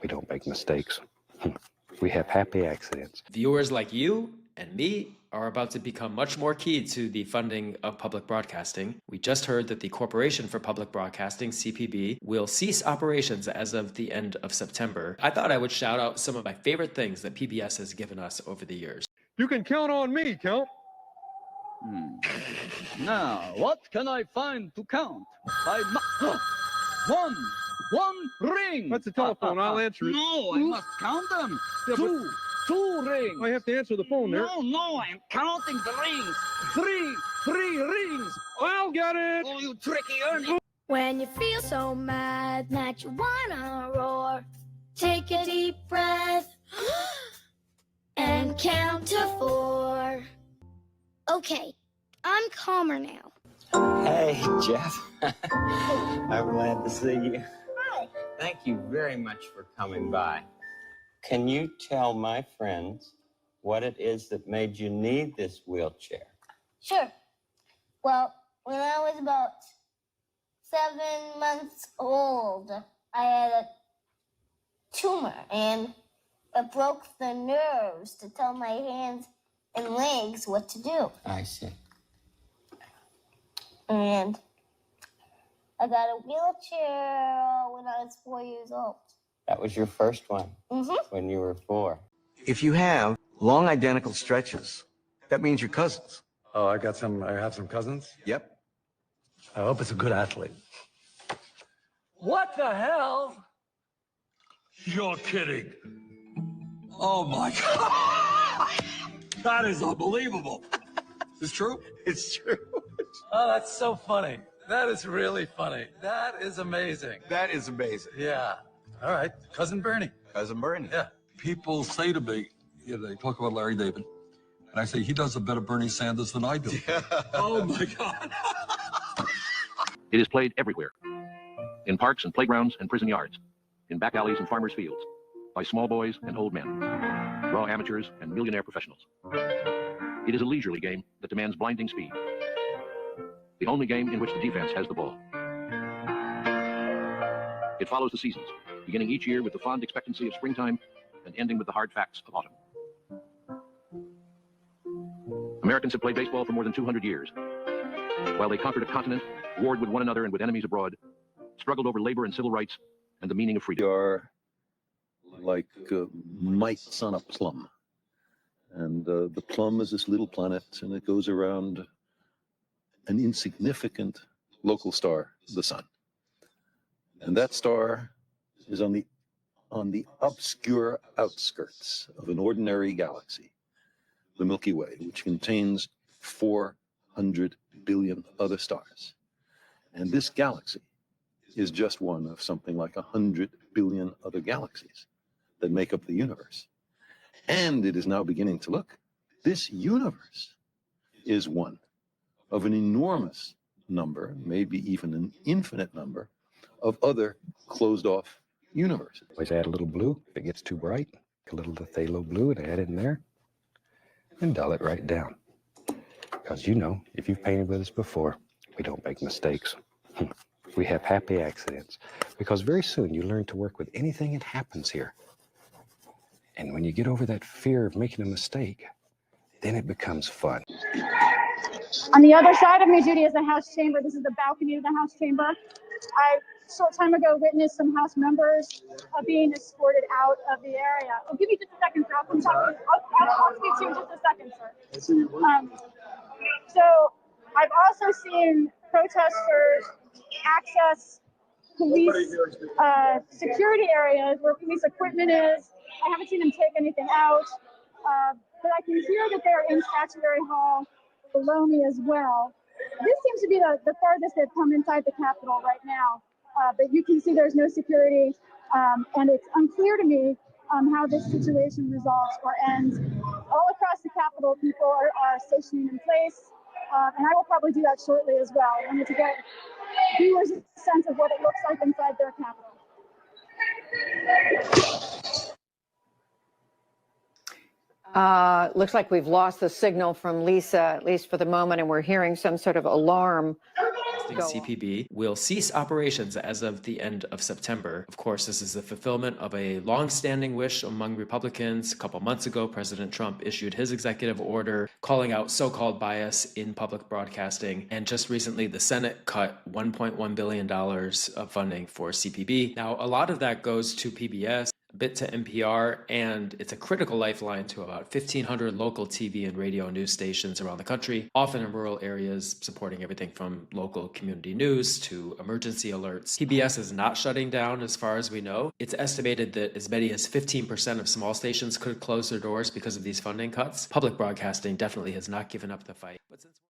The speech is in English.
We don't make mistakes. We have happy accidents. Viewers like you and me are about to become much more key to the funding of public broadcasting. We just heard that the Corporation for Public Broadcasting, CPB, will cease operations as of the end of September. I thought I would shout out some of my favorite things that PBS has given us over the years. You can count on me, Count. Now, what can I find to count? One ring. That's the telephone. I'll answer it. No, I must count them. Yeah, Two rings. I have to answer the phone there. No, I'm counting the rings. Three rings. I'll get it. Oh, you tricky Ernie. When you feel so mad that you wanna roar, take a deep breath and count to 4. Okay, I'm calmer now. Hey, Jeff. I'm glad to see you. Hi. Thank you very much for coming by. Can you tell my friends what it is that made you need this wheelchair? Sure. Well, when I was about 7 months old, I had a tumor, and it broke the nerves to tell my hands and legs what to do. I see. And I got a wheelchair when I was 4 years old. That was your first one Mm-hmm. when you were 4. If you have long identical stretches, that means you're cousins. Oh, I have some cousins. Yep. I hope it's a good athlete. What the hell? You're kidding. Oh my God. That is unbelievable. Is this true? It's true. Oh, that's so funny. That is really funny. That is amazing. That is amazing. Yeah. All right. Cousin Bernie. Cousin Bernie. Yeah. People say to me, they talk about Larry David, and I say, he does a better Bernie Sanders than I do. Oh my God. It is played everywhere. In parks and playgrounds and prison yards. In back alleys and farmers' fields. By small boys and old men. Raw amateurs and millionaire professionals. It is a leisurely game that demands blinding speed. The only game in which the defense has the ball. It follows the seasons, beginning each year with the fond expectancy of springtime and ending with the hard facts of autumn. Americans have played baseball for more than 200 years. While they conquered a continent, warred with one another and with enemies abroad, struggled over labor and civil rights and the meaning of freedom. We are like mites on a plum. And the plum is this little planet, and it goes around an insignificant local star, the sun. And that star is on the obscure outskirts of an ordinary galaxy, the Milky Way, which contains 400 billion other stars. And this galaxy is just one of something like 100 billion other galaxies that make up the universe. And it is now beginning to look, this universe is one of an enormous number, maybe even an infinite number, of other closed-off universes. Always add a little blue if it gets too bright. A little phthalo blue and add it in there. And dull it right down. Because you know, if you've painted with us before, we don't make mistakes. We have happy accidents. Because very soon you learn to work with anything that happens here. And when you get over that fear of making a mistake, then it becomes fun. On the other side of me, Judy, is the House chamber. This is the balcony of the House chamber. I, a short time ago, witnessed some House members being escorted out of the area. Oh, give me just a second, sir. I'll speak to you in just a second, sir. So I've also seen protesters access police security areas where police equipment is. I haven't seen them take anything out, but I can hear that they're in Statuary Hall below me as well. This seems to be the farthest they've come inside the Capitol right now, but you can see there's no security, and it's unclear to me how this situation resolves or ends. All across the Capitol, people are stationing in place, and I will probably do that shortly as well. I wanted to get viewers a sense of what it looks like inside their Capitol. Looks like we've lost the signal from Lisa, at least for the moment, and we're hearing some sort of alarm Broadcasting, CPB, will cease operations as of the end of September. Of course, this is the fulfillment of a long-standing wish among Republicans. A couple months ago, President Trump issued his executive order calling out so-called bias in public broadcasting. And just recently, the Senate cut $1.1 billion of funding for CPB. Now, a lot of that goes to PBS, a bit to NPR, and it's a critical lifeline to about 1,500 local TV and radio news stations around the country, often in rural areas, supporting everything from local community news to emergency alerts. PBS is not shutting down as far as we know. It's estimated that as many as 15% of small stations could close their doors because of these funding cuts. Public broadcasting definitely has not given up the fight. But since